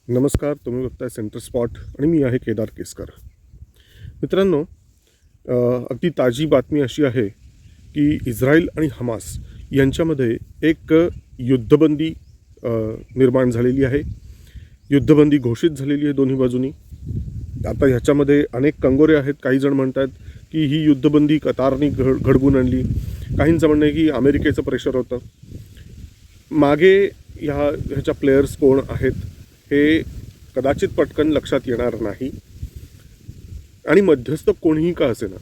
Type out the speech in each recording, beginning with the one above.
नमस्कार. तुम्ही बघताय सेंटर स्पॉट आणि मी आहे केदार केसकर. मित्रांनो, अगदी ताजी बातमी अशी आहे की इस्रायल आणि हमास यांच्यामध्ये एक युद्धबंदी निर्माण झालेली आहे. युद्धबंदी घोषित झालेली आहे दोन्ही बाजूनी. आता ह्याच्यामध्ये अनेक कंगोरे आहेत. काही जण म्हणतात की ही युद्धबंदी कतारने घडवून आणली. काहींचं म्हणणं आहे की अमेरिकेचं प्रेशर होतं. मागे ह्याच्या प्लेयर्स कोण आहेत हे कदाचित पटकन लक्षात येणार नाही आणि मध्यस्थ कोणीही का असेना,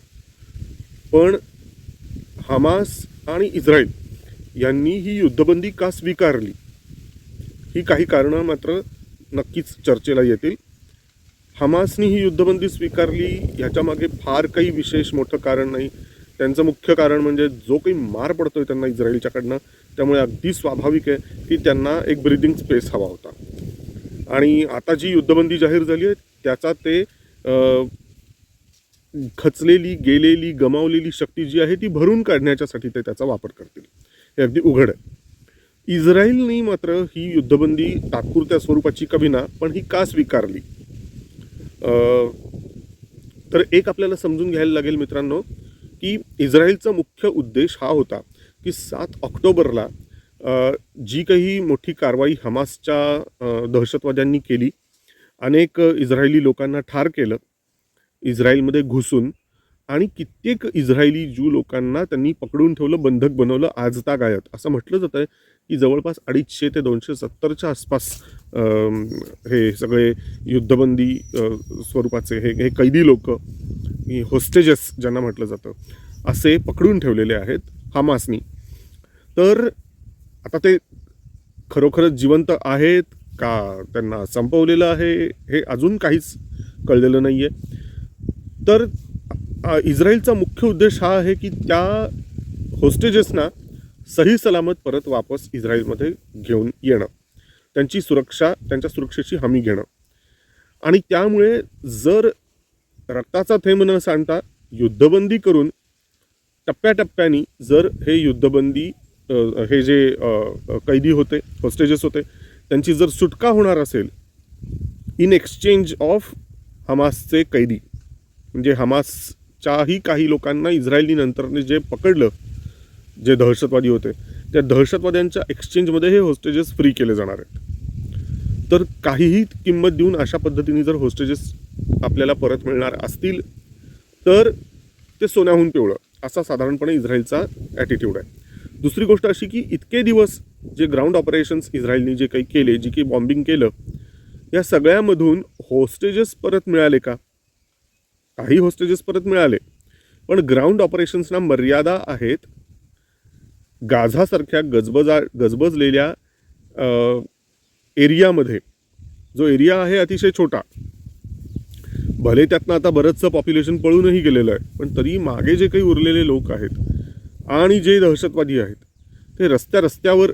पण हमास आणि इस्रायल यांनी ही युद्धबंदी का स्वीकारली ही काही कारणं मात्र नक्कीच चर्चेला येतील. हमासनी ही युद्धबंदी स्वीकारली ह्याच्यामागे फार काही विशेष मोठं कारण नाही. त्यांचं मुख्य कारण म्हणजे जो काही मार पडतोय त्यांना इस्रायलच्याकडनं, त्यामुळे अगदी स्वाभाविक आहे की त्यांना एक ब्रीदिंग स्पेस हवा होता. आणि आता जी युद्धबंदी जाहीर झाली आहे त्याचा ते खचलेली, गेलेली, गमावलेली शक्ती जी आहे ती भरून काढण्याच्यासाठी ते त्याचा वापर करतील, हे अगदी उघड आहे. इस्रायलनी मात्र ही युद्धबंदी तात्पुरत्या स्वरूपाची का विना पण ही का स्वीकारली, तर एक आपल्याला समजून घ्यायला लागेल मित्रांनो की इस्रायलचा मुख्य उद्देश हा होता की 7 ऑक्टोबरला जी काही मोठी कारवाई हमासच्या दहशतवाद्यांनी केली, अनेक इस्रायली लोकांना ठार केलं इस्रायलमध्ये घुसून, आणि कित्येक इस्रायली ज्यू लोकांना त्यांनी पकडून ठेवलं, बंधक बनवलं, आजतागायत. असं म्हटलं जातं आहे की जवळपास 250 ते 270च्या आसपास हे सगळे युद्धबंदी स्वरूपाचे हे कैदी लोक, होस्टेजेस ज्यांना म्हटलं जातं, असे पकडून ठेवलेले आहेत हमासनी. तर आता ते खरोखरच जिवंत आहेत का त्यांना संपवलेलं आहे हे अजून काहीच कळलेलं नाही आहे. तर इस्रायलचा मुख्य उद्देश हा आहे की त्या होस्टेजेसना सही सलामत परत वापस इस्रायलमध्ये घेऊन येणं, त्यांची सुरक्षा, त्यांच्या सुरक्षेची हमी घेणं. आणि त्यामुळे जर रक्ताचा थेंब न सांडता युद्धबंदी करून टप्प्याटप्प्याने जर हे युद्धबंदी, हे जे कैदी होते, होस्टेजेस होते, त्यांची जर सुटका होणार असेल इन एक्सचेंज ऑफ हमासचे कैदी, म्हणजे हमासच्याही काही लोकांना इस्रायली नंतरने जे पकडलं, जे दहशतवादी होते, त्या दहशतवाद्यांच्या एक्सचेंजमध्ये हे होस्टेजेस फ्री केले जाणार आहेत. तर काहीही किंमत देऊन अशा पद्धतीने जर होस्टेजेस आपल्याला परत मिळणार असतील तर ते सोन्याहून पिवळं, असा साधारणपणे इस्रायलचा ॲटिट्यूड आहे. दुसरी गोष्ट अशी की इतके दिवस जे ग्राउंड ऑपरेशन्स इस्रायलनी जे काही केले, जे काही बॉम्बिंग केलं, या सगळ्यामधून होस्टेजेस परत मिळाले का? काही होस्टेजेस परत मिळाले, पण ग्राउंड ऑपरेशन्सना मर्यादा आहेत. गाझासारख्या गजबजलेल्या एरियामध्ये, जो एरिया आहे अतिशय छोटा, भले त्यातनं आता बरंचसं पॉप्युलेशन पळूनही गेलेलं आहे, पण तरी मागे जे काही उरलेले लोक आहेत आणि जे दहशतवादी आहेत ते रस्त्यावर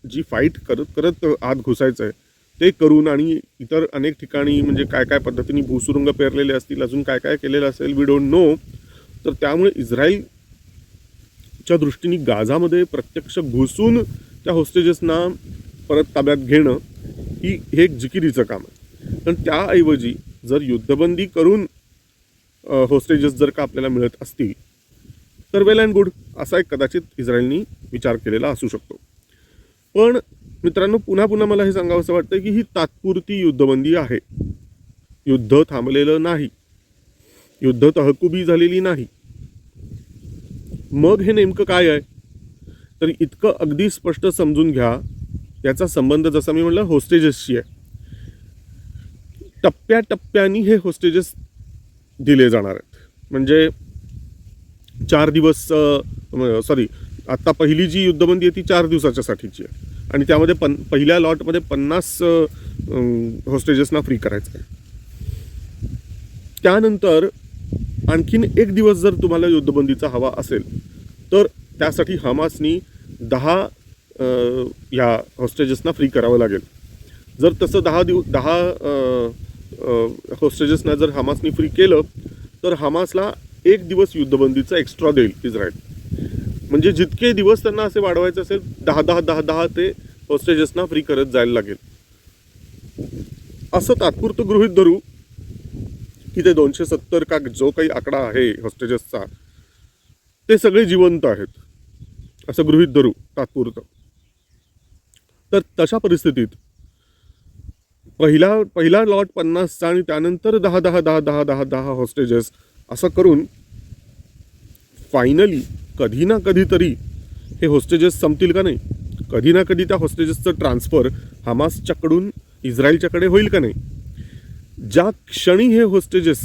जी फाईट करत आत घुसायचं आहे ते करून, आणि इतर अनेक ठिकाणी म्हणजे काय पद्धतीने भूसुरुंग पेरलेले असतील, अजून काय केलेलं असेल, वी डोंट नो. तर त्यामुळे इस्रायलच्या दृष्टीने गाझामध्ये प्रत्यक्ष घुसून त्या होस्टेजेसना परत ताब्यात घेणं ही एक जिकिरीचं काम आहे. पण त्याऐवजी जर युद्धबंदी करून होस्टेजेस जर का आपल्याला मिळत असतील तर वेल अँड गुड, असा एक कदाचित इस्रायलनी विचार केलेला असू शकतो. पण मित्रांनो, पुन्हा मला हे सांगावंसं वाटतं की ही तात्पुरती युद्धबंदी आहे. युद्ध थांबलेलं नाही, युद्ध तहकुबी झालेली नाही. मग हे नेमकं काय आहे, तर इतकं अगदी स्पष्ट समजून घ्या. याचा संबंध जसा मी म्हटलं होस्टेजेसशी आहे. टप्प्याटप्प्याने हे होस्टेजेस दिले जाणार आहेत. म्हणजे 4 दिवस, आत्ता पहिली जी युद्धबंदी आहे ती 4 दिवसाच्यासाठीची आहे, आणि त्यामध्ये पहिल्या लॉटमध्ये 50 होस्टेजेसना फ्री करायचं आहे. त्यानंतर आणखीन 1 दिवस जर तुम्हाला युद्धबंदीचा हवा असेल तर त्यासाठी हमासनी 10 या होस्टेजेसना फ्री करावं लागेल. जर तसं 10 होस्टेजेसना जर हमासनी फ्री केलं तर हमासला 1 दिवस युद्धबंदीचा एक्स्ट्रा देईल इस्रायल. म्हणजे जितके दिवस त्यांना असे वाढवायचे असेल 10 ते होस्टेजेसना फ्री करत जायला लागेल. असं तात्पुरतं गृहीत धरू की ते 270 का जो काही आकडा आहे हॉस्टेजेसचा ते सगळे जिवंत आहेत, असं गृहीत धरू तात्पुरतं. तर तशा परिस्थितीत पहिला लॉट 50चा आणि त्यानंतर 10 हॉस्टेजेस असं करून फायनली कधी ना कधीतरी हे हॉस्टेजेस संपतील का नाही, कधी ना कधी त्या हॉस्टेजेसचं ट्रान्सफर हमासच्याकडून इस्रायलच्याकडे होईल का नाही. ज्या क्षणी हे हॉस्टेजेस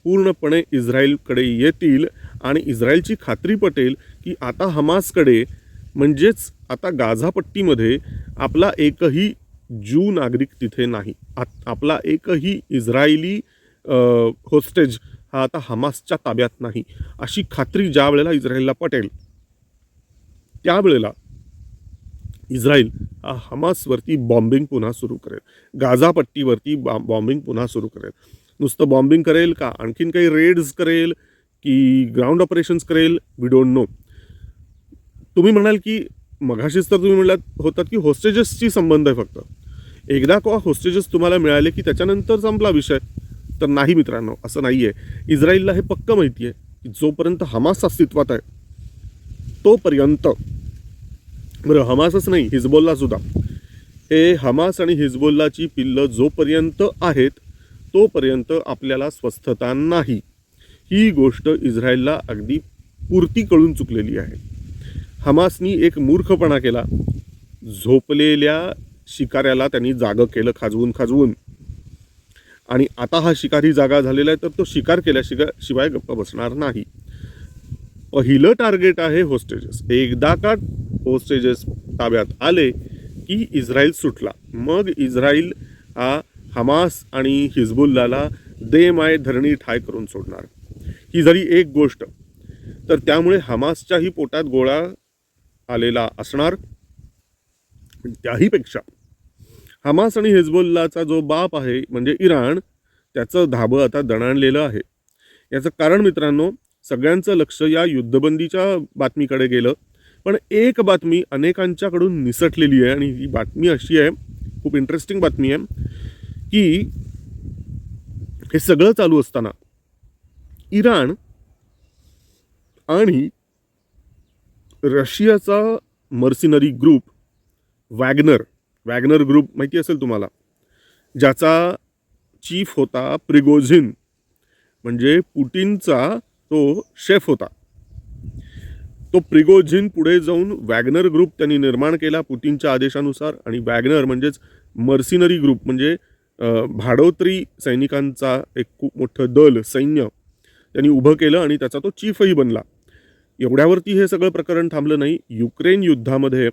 पूर्णपणे इस्रायलकडे येतील आणि इस्रायलची खात्री पटेल की आता हमासकडे म्हणजेच आता गाझापट्टीमध्ये आपला एकही ज्यू नागरिक तिथे नाही, आपला एकही इस्रायली हॉस्टेज हा आता हमासच्या ताब्यात नाही, अशी खात्री ज्या वेळेला इस्रायलला पटेल त्यावेळेला इस्रायल हा हमासवरती बॉम्बिंग पुन्हा सुरू करेल, गाझापट्टीवरती बॉम्बिंग पुन्हा सुरू करेल. नुसतं बॉम्बिंग करेल का आणखीन काही रेड्स करेल की ग्राउंड ऑपरेशन्स करेल, वी डोंट नो. तुम्ही म्हणाल की मघाशीच तर तुम्ही म्हणलात होतात की हॉस्टेजेसची संबंध आहे फक्त, एकदा का हॉस्टेजेस तुम्हाला मिळाले की त्याच्यानंतर संपला विषय. तर नाही मित्रांनो, असं नाही आहे. इस्रायलला हे पक्क माहिती आहे की जोपर्यंत हमास अस्तित्वात आहे तोपर्यंत, बरं हमासच नाही हिजबोल्ला सुद्धा, हे हमास आणि हिजबोल्लाची पिल्लं जोपर्यंत आहेत तोपर्यंत आपल्याला स्वस्थता नाही. ही गोष्ट इस्रायलला अगदी पुरती कळून चुकलेली आहे. हमासनी एक मूर्खपणा केला, झोपलेल्या शिकाऱ्याला त्यांनी जागं केलं खाजवून, आणि आता हा शिकारी जागा झालेला आहे तर तो शिकार केल्याशिवाय गप्प बसणार नाही. पहिलं टार्गेट आहे हॉस्टेजेस. एकदा का हॉस्टेजेस ताब्यात आले की इस्रायल सुटला, मग इस्रायल हा हमास आणि हिजबुल्लाला दे माय धरणी ठाय करून सोडणार. ही जरी एक गोष्ट, तर त्यामुळे हमासच्याही पोटात गोळा आलेला असणार. त्याहीपेक्षा हमास आणि हिजबुल्लाचा जो बाप आहे म्हणजे इराण, त्याचं धाबं आता दणाणलेलं आहे. याचं कारण मित्रांनो, सगळ्यांचं लक्ष या युद्धबंदीच्या बातमीकडे गेलं, पण एक बातमी अनेकांच्याकडून निसटलेली आहे आणि ही बातमी अशी आहे, खूप इंटरेस्टिंग बातमी आहे की हे सगळं चालू असताना इराण आणि रशियाचा मर्सिनरी ग्रुप वॅगनर ग्रुप माहिती असेल तुम्हाला, ज्याचा चीफ होता प्रिगोझिन, म्हणजे पुटिनचा तो शेफ होता. तो प्रिगोझिन पुढे जाऊन वॅगनर ग्रुप त्यांनी निर्माण केला पुटिनच्या आदेशानुसार, आणि वॅगनर म्हणजेच मर्सिनरी ग्रुप म्हणजे भाडोत्री सैनिकांचा एक खूप मोठं दल सैन्य त्यांनी उभं केलं आणि त्याचा तो चीफही बनला. एवढ्यावरती हे सगळं प्रकरण थांबलं नाही. युक्रेन युद्धामध्ये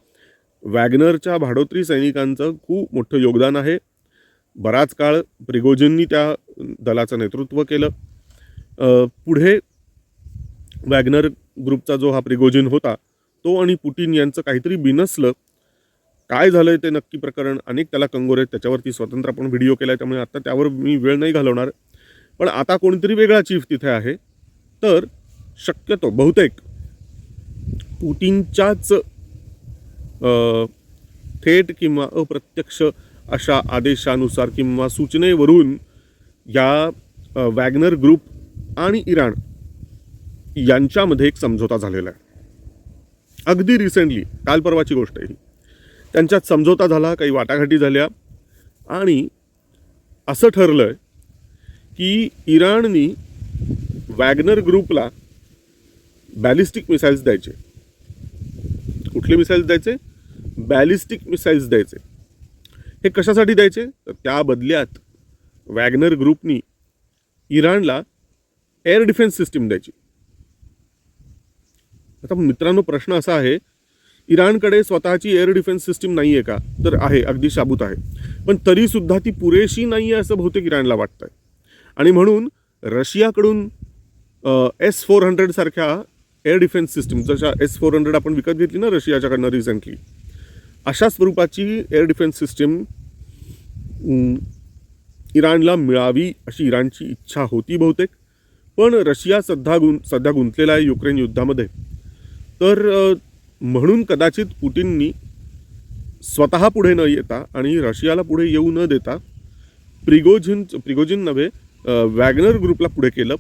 वॅगनरच्या भाडोत्री सैनिकांचं खूप मोठं योगदान आहे. बराच काळ प्रिगोझिननी त्या दलाचं नेतृत्व केलं. पुढे वॅगनर ग्रुपचा जो हा प्रिगोझिन होता तो आणि पुटिन यांचं काहीतरी बिनसलं. काय झालंय ते नक्की प्रकरण, अनेक त्याला कंगोरे, त्याच्यावरती स्वतंत्र आपण व्हिडिओ केला आहे, त्यामुळे आता त्यावर मी वेळ नाही घालवणार. पण आता कोणीतरी वेगळा चीफ तिथे आहे. तर शक्यतो बहुतेक पुटिनच्याच थेट किंवा अप्रत्यक्ष अशा आदेशानुसार किंवा सूचनेवरून या वॅगनर ग्रुप आणि इराण यांच्यामध्ये एक समझोता झालेला आहे. अगदी रिसेंटली, काल परवाची गोष्ट आहे ही. त्यांच्यात समझोता झाला, काही वाटाघाटी झाल्या आणि असं ठरलं की इराणनी वॅगनर ग्रुपला बॅलिस्टिक मिसाईल्स द्यायचे. कुठले मिसाईल्स द्यायचे? बॅलिस्टिक मिसाईल्स द्यायचे. हे कशासाठी द्यायचे? तर त्या बदल्यात वॅगनर ग्रुपनी इराणला एअर डिफेन्स सिस्टीम द्यायची. आता मित्रांनो प्रश्न असा आहे, इराणकडे स्वतःची एअर डिफेन्स सिस्टीम नाही आहे का? तर आहे, अगदी शाबूत आहे, पण तरीसुद्धा ती पुरेशी नाही आहे असं बहुतेक इराणला वाटतं आहे. आणि म्हणून रशियाकडून S-400 सारख्या एअर डिफेन्स सिस्टीम, जशा S-400 आपण विकत घेतली ना रशियाच्याकडनं रिसेंटली, अशा स्वरूपाची एअर डिफेन्स सिस्टीम इराणला मिळावी अशी इराणची इच्छा होती बहुतेक. पण रशिया सध्या गुंतलेला आहे युक्रेन युद्धामध्ये. तर म्हणून कदाचित पुटिननी स्वतः पुढे न येता आणि रशियाला पुढे येऊ न देता प्रिगोजिन नव्हे, वॅगनर ग्रुपला पुढे केलं.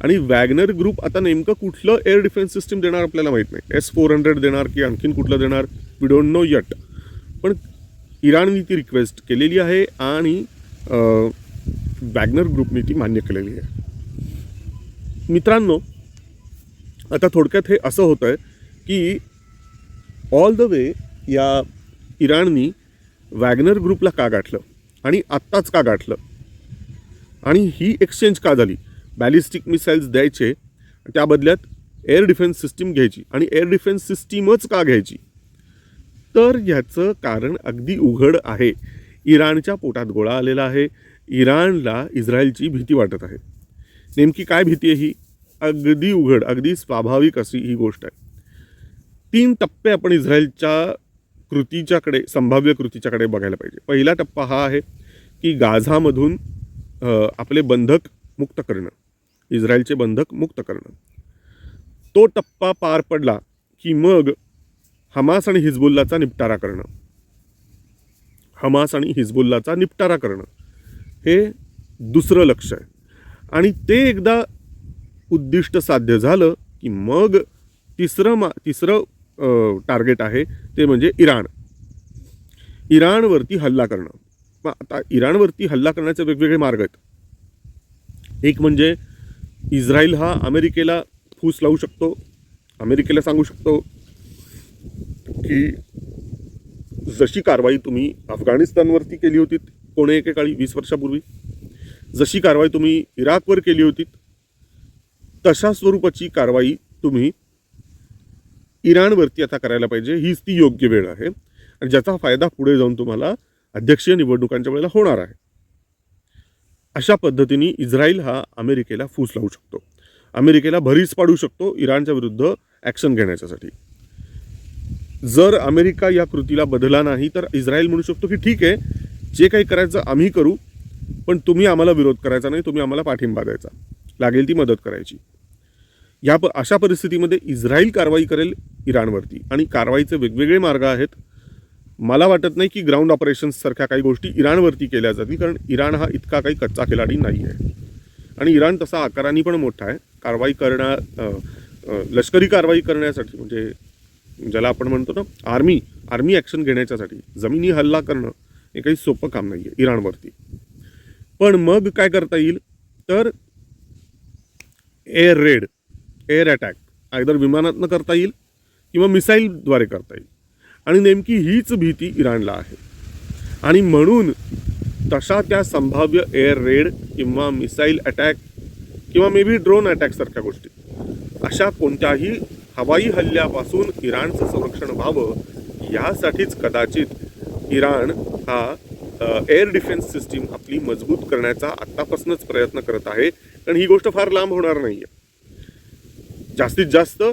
आणि वॅगनर ग्रुप आता नेमकं कुठलं एअर डिफेन्स सिस्टीम देणार आपल्याला माहीत नाही. S-400 देणार की आणखीन कुठलं देणार, वी डोंट नो यट. पण इराणनी ती रिक्वेस्ट केलेली आहे आणि वॅगनर ग्रुपने ती मान्य केलेली आहे. मित्रांनो, आता थोडक्यात हे असं होतं आहे की ऑल द वे या इराणनी वॅगनर ग्रुपला का गाठलं आणि आत्ताच का गाठलं आणि ही एक्सचेंज का झाली. बॅलिस्टिक मिसाईल्स द्यायचे, त्या बदल्यात एअर डिफेन्स सिस्टीम घ्यायची आणि एअर डिफेन्स सिस्टीमच का घ्यायची. तर ह्याचं कारण अगदी उघड आहे. इराणच्या पोटात गोळा आलेला आहे. इराणला इस्रायलची भीती वाटत आहे. नेमकी काय भीती आहे ही, अगदी उघड, अगदी स्वाभाविक अशी ही गोष्ट आहे. 3 टप्पे आपण इस्रायलच्या कृतीच्याकडे, संभाव्य कृतीच्याकडे बघायला पाहिजे. पहिला टप्पा हा आहे की गाझामधून आपले बंधक मुक्त करणं, इस्रायलचे बंधक मुक्त करणं. तो टप्पा पार पडला की मग हमास आणि हिजबुल्लाचा निपटारा करणं. हमास आणि हिजबुल्लाचा निपटारा करणं हे दुसरं लक्ष आहे. आणि ते एकदा उद्दिष्ट साध्य झालं की मग तिसरं टार्गेट आहे ते म्हणजे इराणवरती हल्ला करणं. मग आता इराणवरती हल्ला करण्याचे वेगवेगळे मार्ग आहेत. एक म्हणजे इस्रायल हा अमेरिकेला फूस लावू शकतो, अमेरिकेला सांगू शकतो की जशी कारवाई तुम्ही अफगाणिस्तानवरती केली होती कोणे एकेकाळी 20 वर्षापूर्वी, जशी कारवाई तुम्ही इराकवर केली होती, तशा स्वरूपाची कारवाई तुम्ही इराणवरती आता करायला पाहिजे. हीच ती योग्य वेळ आहे आणि ज्याचा फायदा पुढे जाऊन तुम्हाला अध्यक्षीय निवडणुकांच्या वेळेला होणार आहे. अशा पद्धतीने इस्रायल हा अमेरिकेला फूस लावू शकतो, अमेरिकेला भरीस पाडू शकतो इराणच्या विरुद्ध ॲक्शन घेण्याच्यासाठी. जर अमेरिका या कृतीला बदला नाही तर इस्रायल म्हणू शकतो की ठीक आहे, जे काही करायचं आम्ही करू, पण तुम्ही आम्हाला विरोध करायचा नाही, तुम्ही आम्हाला पाठिंबा द्यायचा, लागेल ती मदत करायची. अशा परिस्थितीमध्ये इस्रायल कारवाई करेल इराणवरती आणि कारवाईचे वेगवेगळे मार्ग आहेत. मला वाटत नाही की ग्राउंड ऑपरेशन्ससारख्या काही गोष्टी इराणवरती केल्या जातील, कारण इराण हा इतका काही कच्चा खिलाडी नाही आहे आणि इराण तसा आकाराने पण मोठा आहे. लष्करी कारवाई करण्यासाठी, म्हणजे ज्याला आपण म्हणतो ना आर्मी ॲक्शन घेण्याच्यासाठी जमिनी हल्ला करणं हे काही सोपं काम नाही आहे इराणवरती. पण मग काय करता येईल तर एअर अटॅक आयदर विमानातनं करता येईल किंवा मिसाईलद्वारे करता येईल. आणि नेमकी हीच भीती इराणला आहे आणि म्हणून तशा त्या संभाव्य एअर रेड किंवा मिसाईल अटॅक किंवा मे बी ड्रोन अटॅकसारख्या गोष्टी, अशा कोणत्याही हवाई हल्ल्यापासून इराणचं संरक्षण व्हावं यासाठीच कदाचित इराण हा एअर डिफेन्स सिस्टीम आपली मजबूत करण्याचा आत्तापासूनच प्रयत्न करत आहे. कारण ही गोष्ट फार लांब होणार नाही आहे. जास्तीत जास्त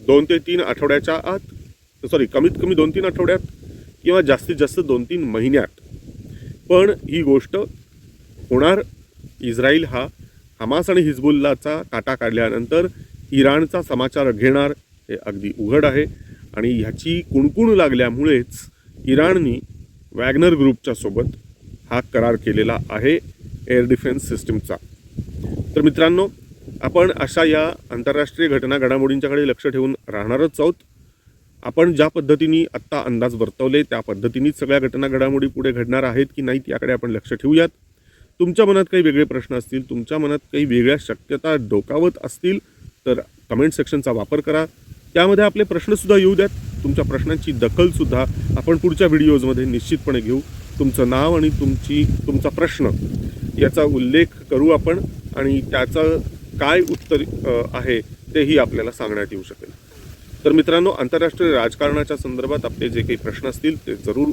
2 ते 3 आठवड्याच्या आत, कमीत कमी 2-3 आठवड्यात किंवा जास्तीत जास्त 2-3 महिन्यात पण ही गोष्ट होणार. इस्रायल हा हमास आणि हिजबुल्लाचा काटा काढल्यानंतर इराणचा समाचार घेणार हे अगदी उघड आहे आणि ह्याची कुणकुण लागल्यामुळेच इराणनी वॅगनर ग्रुपच्या सोबत हा करार केलेला आहे एअर डिफेन्स सिस्टीमचा. तर मित्रांनो, आपण अशा या आंतरराष्ट्रीय घडामोडींच्याकडे लक्ष ठेवून राहणारच आहोत. आपण ज्या पद्धतीने आत्ता अंदाज वर्तवले त्या पद्धतीनेच सगळ्या घडामोडी पुढे घडणार आहेत की नाहीत याकडे आपण लक्ष ठेवूयात. तुमच्या मनात काही वेगळे प्रश्न असतील, तुमच्या मनात काही वेगळ्या शक्यता डोकावत असतील तर कमेंट सेक्शनचा वापर करा. त्यामध्ये आपले प्रश्नसुद्धा येऊ द्यात. तुमच्या प्रश्नांची दखलसुद्धा आपण पुढच्या व्हिडिओजमध्ये निश्चितपणे घेऊ. तुमचं नाव आणि तुमचा प्रश्न याचा उल्लेख करू आपण आणि त्याचं काय उत्तर आहे तेही आपल्याला सांगण्यात येऊ शकेल. तर मित्रांनो, आंतरराष्ट्रीय राजकारणाच्या संदर्भात आपले जे काही प्रश्न असतील ते जरूर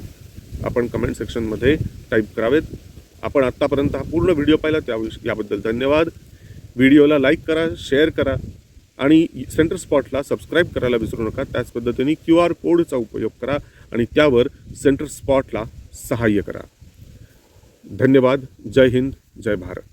आपण कमेंट सेक्शनमध्ये टाईप करावेत. आपण आत्तापर्यंत हा पूर्ण व्हिडिओ पाहिला याबद्दल धन्यवाद. व्हिडिओला लाईक करा, शेअर करा आणि सेंटर स्पॉटला सबस्क्राईब करायला विसरू नका. त्याच पद्धतीने QR कोडचा उपयोग करा आणि त्यावर सेंटर स्पॉटला सहाय्य करा. धन्यवाद. जय हिंद, जय भारत.